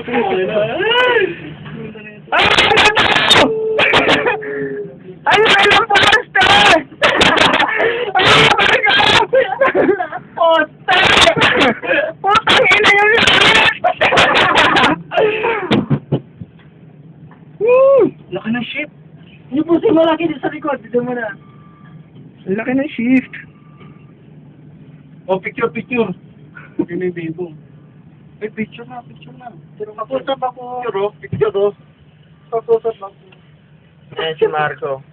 Ay, ano lang po master? Ay, putang ina yung Laki ng ship. yung puso malaki din sa likod, dito mo na. Laki ng shift. Oh, picture. Yun yung baby. May picture na. Kapusap ako. Picture oh. Kapusap ako. Ayan si Marco.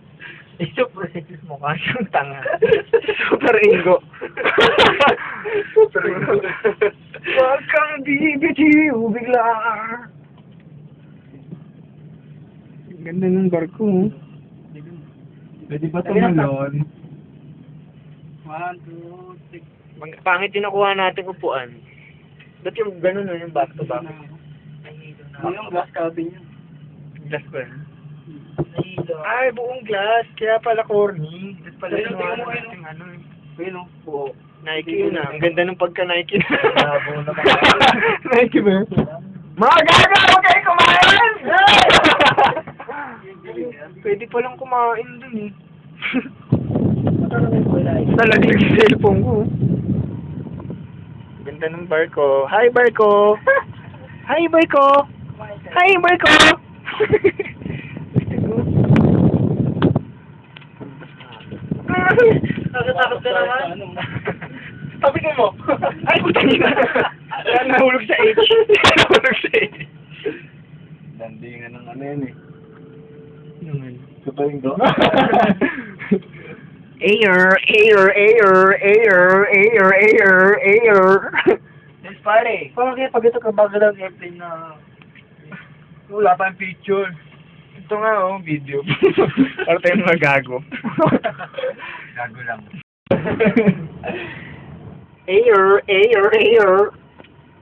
Super mukha siyang tanga. Super ingo. Super ingo. Huwag kang bibitiw bigla. Ganda ng barko. Pwede ba tumalon? 1, 2, 3. Pangit yung nakuha natin upuan. Ba't yung ganun yung back to back? Yung glass cabin yun. Glass ko yun. Ay, buong glass. Kaya pala corny. Ba't pala Ayun, yung tingnan mo, nating ano eh. Ayun oh. Buo. Nike yun ah. Ang ganda ng pagka-Nike na. Buo naman. Nike ba? Mga gaga! Huwag kayo kumain! Pwede palang kumain dun eh. Nalaglag sa cellphone ko. Ganda ng barko. Hi, barko! Hi, barko! Hi, barko! Nakatakot ka naman. Tabi ko mo! Ay, putang ina! Nahulog sa H. Nahulog sa H. Landingan ng ano yan eh. Naman. Ito pa yung go? Air. Yes, pare. Parang kaya pag ito kabagal ang airplane na... Wala pa yung picture. Ito nga oh, video. Para tayong mga gago. Gago lang. Air.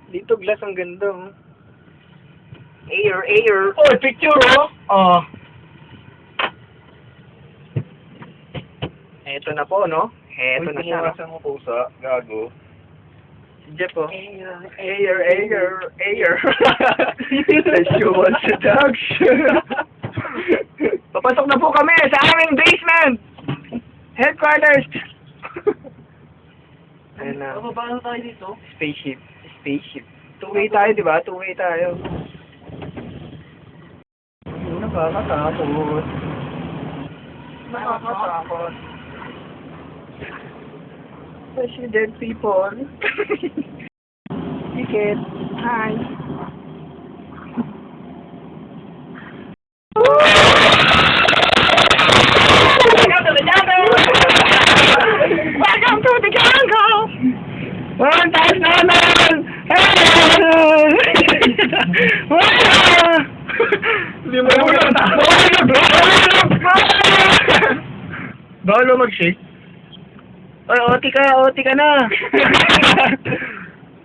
Dito glass ang ganda oh. Air. Oh, picture oh! Oh. Eto na po, no? Eto na siya. Kumuha mo pusa. Gago. Si Jeff, oh. Air. Sexual seduction. Papasok na po kami sa aming basement! Headquarters! Ayun na. Paano tayo dito? Spaceship. Two-way tayo, di ba? Two-way tayo. Nakakatakot. Especially dead people. Ticket. Hi. Welcome to the jungle! One time naman! Hindi mo naman bawal mo mag-shake? Oy, OT ka na!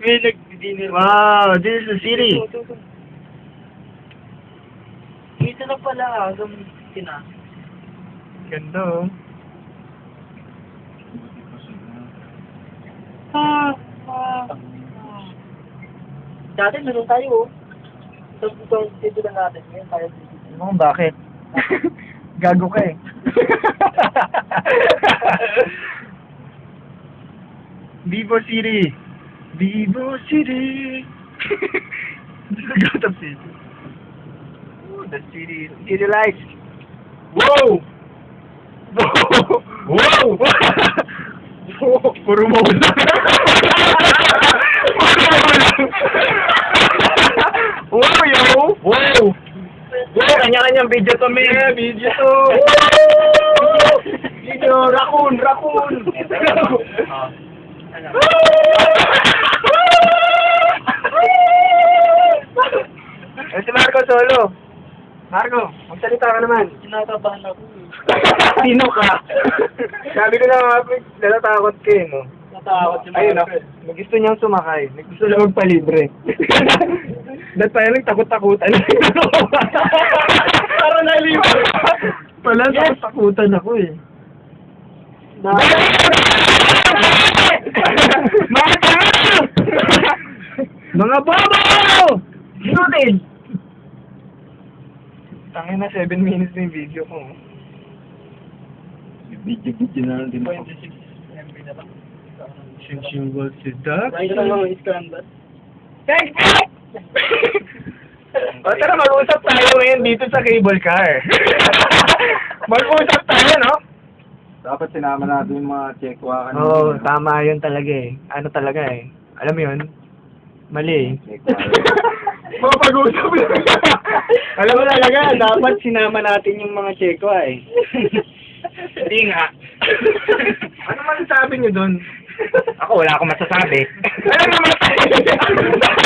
May nag-dinner. Wow, this is the city. Dito na pala, gamitin na. Ganda oh. Dati meron tayo, Tapos dito lang natin, ngayon tayo dito. Ano bakit? Gago ka eh. Vivo City! Gotham City. Oh, the city lights. Wow! Puro mo lang. Wow, yo! Wow! Kanya-kanyang video to, man. Yeah, video to. Video, raccoon. Eh, si Marco solo. Marco, magsalita ka naman. Kinakabahan ako Sino ka? Sabi ko na natatakot ka eh, no? Natakot yung Ayun, gusto niyang sumakay. Gusto lang magpalibre. Dahil tayo lang takot-takutan. Para nalibre. Pala, takot-takutan ako eh. Mga bobo! Sinutin! Tangin na 7 minutes na yung video ko. Video na lang din ako. 26 MB na lang. Sensual seduction. Right lang mga scandal. Thanks, O tara, mag-usap tayo ngayon dito sa cable car. Mag-usap tayo, no? Dapat sinama natin yung mga checkwa kanina. Oo, tama yun talaga eh. Ano talaga eh. Alam mo yun? Mali eh. Mga pag-usap lang. Alam mo talaga, dapat sinama natin yung mga checkwa eh. Hindi nga. Ano man sabi niyo doon? Ako, wala akong masasabi. Ano naman tayo?